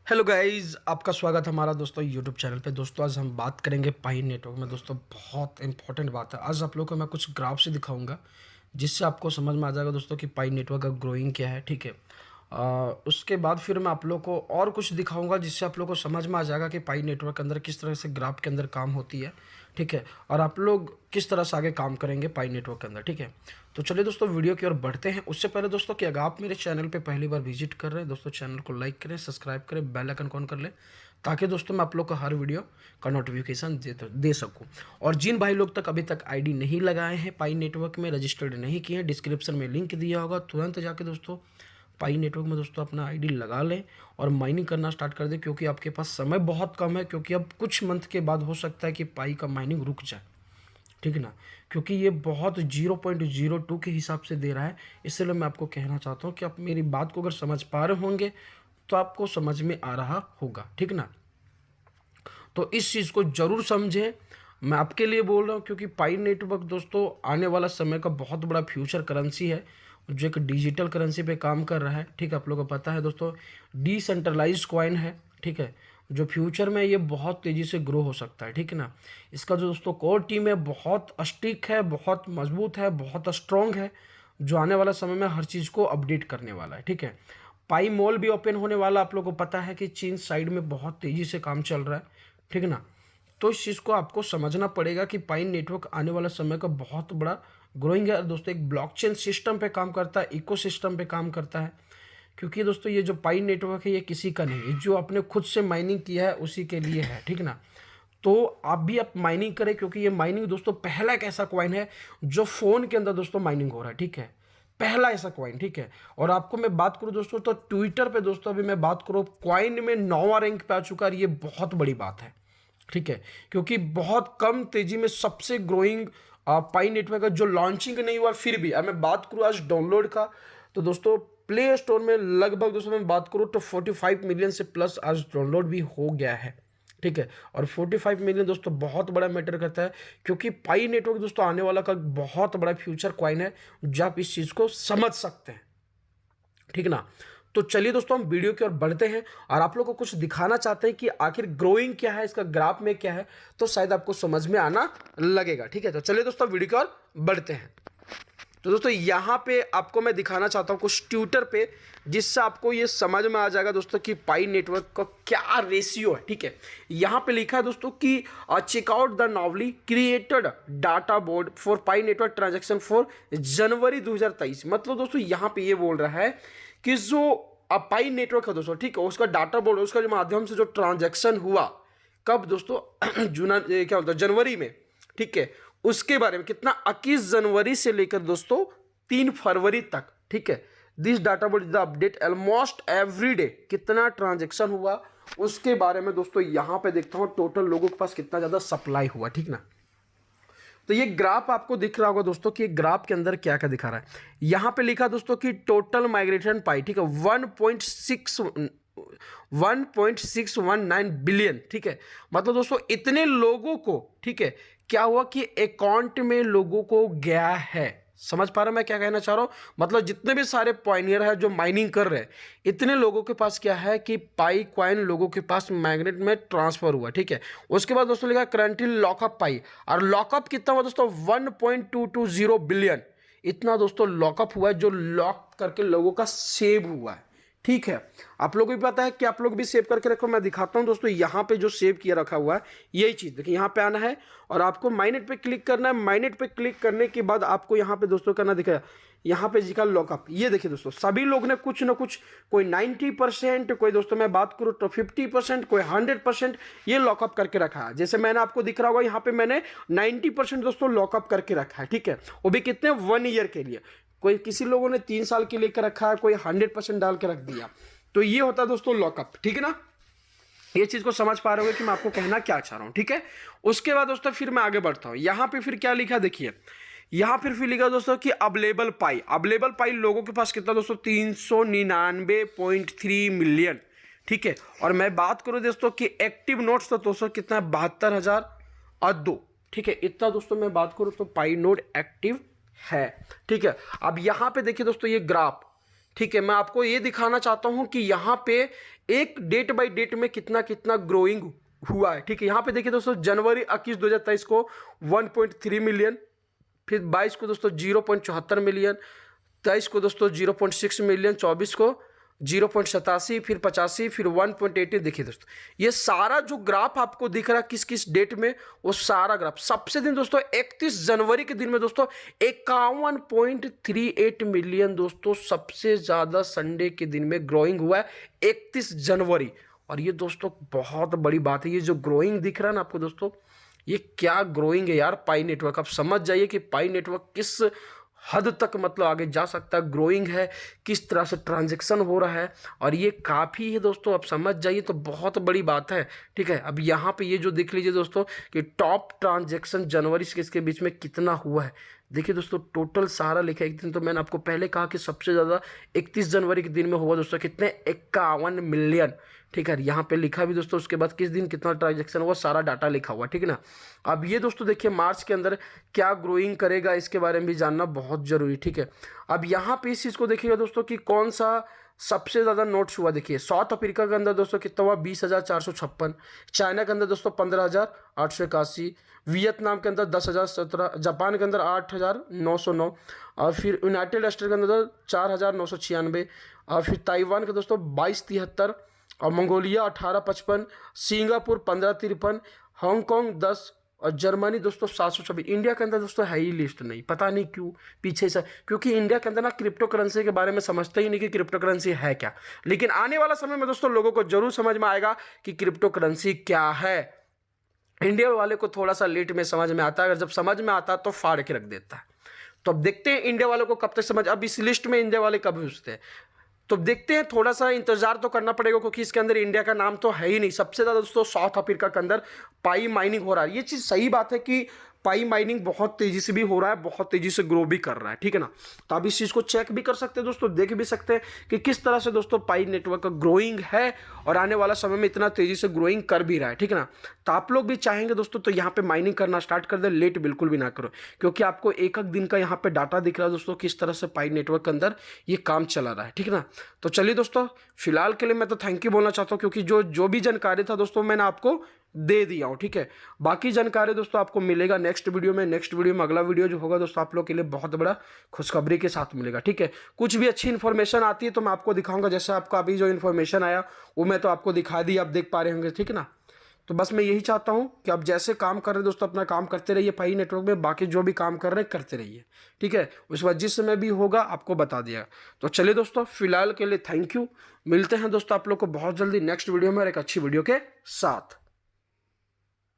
Hello guys, आपका स्वागत है हमारा दोस्तों यूट्यूब चैनल पे। दोस्तों आज हम बात करेंगे पाई नेटवर्क में। दोस्तों बहुत इंपॉर्टेंट बात है। आज आप लोगों को मैं कुछ ग्राफ से दिखाऊंगा जिससे आपको समझ में आ जाएगा दोस्तों कि पाई नेटवर्क का ग्रोइंग क्या है। ठीक है, उसके बाद फिर मैं आप लोग को और कुछ दिखाऊंगा जिससे आप लोग को समझ में आ जाएगा कि पाई नेटवर्क के अंदर किस तरह से ग्राफ के अंदर काम होती है। ठीक है, और आप लोग किस तरह से आगे काम करेंगे पाई नेटवर्क के अंदर। ठीक है, तो चलिए दोस्तों वीडियो की ओर बढ़ते हैं। उससे पहले दोस्तों कि अगर आप मेरे चैनल पे पहली बार विजिट कर रहे हैं दोस्तों, चैनल को लाइक करें, सब्सक्राइब करें, बेल आइकन ऑन कर लें ताकि दोस्तों मैं आप लोग को हर वीडियो का नोटिफिकेशन दे सकूं। और जिन भाई लोग तक अभी तक आईडी नहीं लगाए हैं, पाई नेटवर्क में रजिस्टर्ड नहीं किए हैं, डिस्क्रिप्शन में लिंक दिया होगा, तुरंत जाके दोस्तों पाई नेटवर्क में दोस्तों अपना आईडी लगा लें और माइनिंग करना स्टार्ट कर दें, क्योंकि आपके पास समय बहुत कम है। क्योंकि अब कुछ मंथ के बाद हो सकता है कि पाई का माइनिंग रुक जाए। ठीक है ना, क्योंकि ये बहुत 0.02 के हिसाब से दे रहा है। इसलिए मैं आपको कहना चाहता हूँ कि आप मेरी बात को अगर समझ पा रहे होंगे तो आपको समझ में आ रहा होगा। ठीक ना, तो इस चीज़ को जरूर समझें। मैं आपके लिए बोल रहा हूँ क्योंकि पाई नेटवर्क दोस्तों आने वाला समय का बहुत बड़ा फ्यूचर करेंसी है जो एक डिजिटल करेंसी पे काम कर रहा है। ठीक है, आप लोगों को पता है दोस्तों, डिसेंट्रलाइज कॉइन है। ठीक है, जो फ्यूचर में ये बहुत तेज़ी से ग्रो हो सकता है। ठीक है ना, इसका जो दोस्तों कोर टीम है बहुत स्टिक है, बहुत मजबूत है, बहुत स्ट्रॉन्ग है, जो आने वाला समय में हर चीज़ को अपडेट करने वाला है। ठीक है, पाई मॉल भी ओपन होने वाला, आप लोगों को पता है कि चीन साइड में बहुत तेज़ी से काम चल रहा है। ठीक है ना, तो इस चीज़ को आपको समझना पड़ेगा कि पाई नेटवर्क आने वाला समय का बहुत बड़ा ग्रोइंग है। दोस्तों एक ब्लॉकचेन सिस्टम पे काम करता है, इकोसिस्टम पे काम करता है। क्योंकि दोस्तों ये जो पाई नेटवर्क है ये किसी का नहीं है, जो आपने खुद से माइनिंग किया है उसी के लिए है। ठीक ना, तो आप भी आप माइनिंग करें, क्योंकि ये माइनिंग दोस्तों पहला एक ऐसा कॉइन है जो फ़ोन के अंदर दोस्तों माइनिंग हो रहा है। ठीक है, पहला ऐसा कॉइन। ठीक है, और आपको मैं बात करूं दोस्तों तो ट्विटर पे दोस्तों अभी मैं बात करूं कॉइन में 9वां रैंक पे आ चुका है। ये बहुत बड़ी बात है। ठीक है, क्योंकि बहुत कम तेजी में सबसे ग्रोइंग पाई नेटवर्क का जो लॉन्चिंग नहीं हुआ, फिर भी मैं बात करूं आज डाउनलोड का तो दोस्तों प्ले स्टोर में लगभग दोस्तों मैं बात करूं तो 45 मिलियन से प्लस आज डाउनलोड भी हो गया है। ठीक है, और 45 मिलियन दोस्तों बहुत बड़ा मैटर करता है, क्योंकि पाई नेटवर्क दोस्तों आने वाला का बहुत बड़ा फ्यूचर कॉइन है जो आप इस चीज़ को समझ सकते हैं। ठीक ना, तो चलिए दोस्तों हम वीडियो की ओर बढ़ते हैं और आप लोग को कुछ दिखाना चाहते हैं कि आखिर ग्रोइंग क्या है, इसका ग्राफ में क्या है, तो शायद आपको समझ में आना लगेगा। ठीक है, तो चलिए दोस्तों वीडियो की ओर बढ़ते हैं। तो दोस्तों यहाँ पे आपको मैं दिखाना चाहता हूँ कुछ ट्विटर पे, जिससे आपको ये समझ में आ जाएगा दोस्तों कि पाई नेटवर्क का क्या रेशियो है। ठीक है, यहाँ पे लिखा है दोस्तों कि checkout the novelly created data board for pi network transaction for January 2023। मतलब दोस्तों यहाँ पे ये बोल रहा है कि जो पाई नेटवर्क है दोस्तों, ठीक है, उसका डाटा बोर्ड, उसका जो माध्यम से जो ट्रांजैक्शन हुआ कब दोस्तों क्या बोलते हैं जनवरी में। ठीक है, उसके बारे में कितना 21 जनवरी से लेकर दोस्तों 3 फरवरी तक। ठीक है, this data board is the update almost every day, कितना ट्रांजैक्शन हुआ उसके बारे में दोस्तों यहां पे देखता हूं टोटल लोगों के पास कितना ज्यादा सप्लाई हुआ। ठीक ना, तो ये ग्राफ आपको दिख रहा होगा दोस्तों कि ग्राफ के अंदर क्या क्या दिखा रहा है। यहां पे लिखा दोस्तों कि टोटल माइग्रेशन पाई, ठीक है, 1.619 बिलियन। ठीक है, मतलब दोस्तों इतने लोगों को, ठीक है, क्या हुआ कि अकाउंट में लोगों को गया है। समझ पा रहे मैं क्या कहना चाह रहा हूं? मतलब जितने भी सारे पॉइनियर है जो माइनिंग कर रहे हैं, इतने लोगों के पास क्या है कि पाई कॉइन लोगों के पास मैग्नेट में ट्रांसफर हुआ। ठीक है, उसके बाद दोस्तों लिखा करंटली लॉकअप पाई, और लॉकअप कितना हुआ दोस्तों 1.220 बिलियन। इतना दोस्तों लॉकअप हुआ है जो लॉक करके लोगों का सेव हुआ है। ठीक है, आप लोगों को भी पता है कि आप लोग भी सेव करके रखो। मैं दिखाता हूं दोस्तों यहाँ पे जो सेव किया रखा हुआ है यही चीज देखिए, यहाँ पे आना है और आपको माइनेट पे क्लिक करना है। माइनेट पे क्लिक करने के बाद आपको यहाँ पे दोस्तों करना दिखेगा, यहाँ पे जिका लॉकअप। ये देखिए दोस्तों सभी लोग ने कुछ ना कुछ, कोई 90%, कोई दोस्तों मैं बात करूँ तो 50%, कोई 100% ये लॉकअप करके रखा है। जैसे मैंने आपको दिख रहा होगा यहाँ पे मैंने 90% दोस्तों लॉकअप करके रखा है। ठीक है, वो भी कितने 1 ईयर के लिए। कोई किसी लोगों ने 3 साल के लेकर रखा है, कोई 100% डाल के रख दिया। तो ये होता है दोस्तों लॉकअप। ठीक है ना, ये चीज को समझ पा रहे हो कि मैं आपको कहना क्या चाह रहा हूं। ठीक है, उसके बाद दोस्तों फिर मैं आगे बढ़ता हूं। यहां पे फिर क्या लिखा देखिए, यहां फिर लिखा दोस्तों कि अवेलेबल पाई लोगों के पास कितना दोस्तों 399.3 मिलियन। ठीक है, और मैं बात करूं दोस्तों कि एक्टिव नोट्स तो दोस्तों कितना 72,002। ठीक है, इतना दोस्तों मैं बात करूं तो पाई नोड एक्टिव है। ठीक है, अब यहां पे देखिए दोस्तों ये ग्राफ, ठीक है, मैं आपको ये दिखाना चाहता हूं कि यहां पे एक डेट बाय डेट में कितना कितना ग्रोइंग हुआ है, ठीक है। यहाँ पे देखिए दोस्तों, जनवरी 21 2023 को 1.3 मिलियन, फिर 22 को दोस्तों 0.74 मिलियन, 23 को दोस्तों 0.6 मिलियन, 24 को 0.87, फिर 85, फिर 1.80। देखिए दोस्तों, ये सारा जो ग्राफ आपको दिख रहा है किस किस डेट में, वो सारा ग्राफ सबसे दिन दोस्तों 31 जनवरी के दिन में दोस्तों 51.38 मिलियन दोस्तों सबसे ज्यादा संडे के दिन में ग्रोइंग हुआ है 31 जनवरी। और ये दोस्तों बहुत बड़ी बात है, ये जो ग्रोइंग दिख रहा है ना आपको दोस्तों, ये क्या ग्रोइंग है यार पाई नेटवर्क। आप समझ जाइए कि पाई नेटवर्क किस हद तक मतलब आगे जा सकता है, ग्रोइंग है, किस तरह से ट्रांजैक्शन हो रहा है, और ये काफ़ी है दोस्तों, आप समझ जाइए तो बहुत बड़ी बात है, ठीक है। अब यहाँ पे ये जो देख लीजिए दोस्तों कि टॉप ट्रांजैक्शन जनवरी से इसके बीच में कितना हुआ है। देखिए दोस्तों, टोटल सारा लिखा है। एक दिन तो मैंने आपको पहले कहा कि सबसे ज़्यादा 31 जनवरी के दिन में हुआ दोस्तों कितने, 51 मिलियन, ठीक है। यहाँ पे लिखा भी दोस्तों, उसके बाद किस दिन कितना ट्रांजैक्शन हुआ सारा डाटा लिखा हुआ, ठीक है ना। अब ये दोस्तों देखिए मार्च के अंदर क्या ग्रोइंग करेगा, इसके बारे में भी जानना बहुत जरूरी, ठीक है। अब यहाँ पे इस चीज़ को देखिएगा दोस्तों कि कौन सा सबसे ज़्यादा नोट्स हुआ। देखिए साउथ अफ्रीका के अंदर दोस्तों कितना हुआ, 20,456, चाइना के अंदर दोस्तों 15,881, वियतनाम के अंदर 10,017, जापान के अंदर 8,909, और फिर यूनाइटेड स्टेट के अंदर 4,996, और फिर ताइवान के दोस्तों 22,73, और मंगोलिया 18,55, सिंगापुर 15,53, हांगकांग 10, और जर्मनी दोस्तों 726। इंडिया के अंदर दोस्तों है ही लिस्ट नहीं, पता नहीं क्यों पीछे से, क्योंकि इंडिया के अंदर ना क्रिप्टो करेंसी के बारे में समझते ही नहीं कि क्रिप्टो करेंसी है क्या। लेकिन आने वाला समय में दोस्तों लोगों को जरूर समझ में आएगा कि क्रिप्टो करेंसी क्या है। इंडिया वाले को थोड़ा सा लेट में समझ में आता है, अगर जब समझ में आता है तो फाड़ के रख देता है। तो अब देखते हैं इंडिया वालों को कब तक समझ, अब इस लिस्ट में इंडिया वाले कब घुसते हैं, तो देखते हैं, थोड़ा सा इंतजार तो करना पड़ेगा, क्योंकि इसके अंदर इंडिया का नाम तो है ही नहीं। सबसे ज़्यादा दोस्तों साउथ अफ्रीका के अंदर पाई माइनिंग हो रहा है। ये चीज़ सही बात है कि पाई माइनिंग बहुत तेजी से भी हो रहा है, बहुत तेजी से ग्रो भी कर रहा है, ठीक है ना। तो आप इस चीज़ को चेक भी कर सकते हैं दोस्तों, देख भी सकते हैं कि किस तरह से दोस्तों पाई नेटवर्क का ग्रोइंग है, और आने वाला समय में इतना तेजी से ग्रोइंग कर भी रहा है, ठीक है ना। तो आप लोग भी चाहेंगे दोस्तों तो यहाँ पे माइनिंग करना स्टार्ट कर दे, लेट बिल्कुल भी ना करो, क्योंकि आपको एक एक दिन का यहाँ पे डाटा दिख रहा है दोस्तों किस तरह से पाई नेटवर्क के अंदर ये काम चला रहा है, ठीक है ना। तो चलिए दोस्तों, फिलहाल के लिए मैं तो थैंक यू बोलना चाहता हूँ, क्योंकि जो भी जानकारी था दोस्तों मैंने आपको दे दिया हूँ, ठीक है। बाकी जानकारी दोस्तों आपको मिलेगा नेक्स्ट वीडियो में। नेक्स्ट वीडियो में अगला वीडियो जो होगा दोस्तों आप लोग के लिए बहुत बड़ा खुशखबरी के साथ मिलेगा, ठीक है। कुछ भी अच्छी इन्फॉर्मेशन आती है तो मैं आपको दिखाऊंगा, जैसे आपका अभी जो इन्फॉर्मेशन आया वो मैं तो आपको दिखा दी, आप देख पा रहे होंगे, ठीक है ना। तो बस मैं यही चाहता हूँ कि आप जैसे काम कर रहे हैं दोस्तों अपना काम करते रहिए पाई नेटवर्क में, बाकी जो भी काम कर रहे हैं करते रहिए, ठीक है। उस बाद जिस समय भी होगा आपको बता दिया। तो चलिए दोस्तों, फिलहाल के लिए थैंक यू, मिलते हैं दोस्तों आप लोग को बहुत जल्दी नेक्स्ट वीडियो में और एक अच्छी वीडियो के साथ।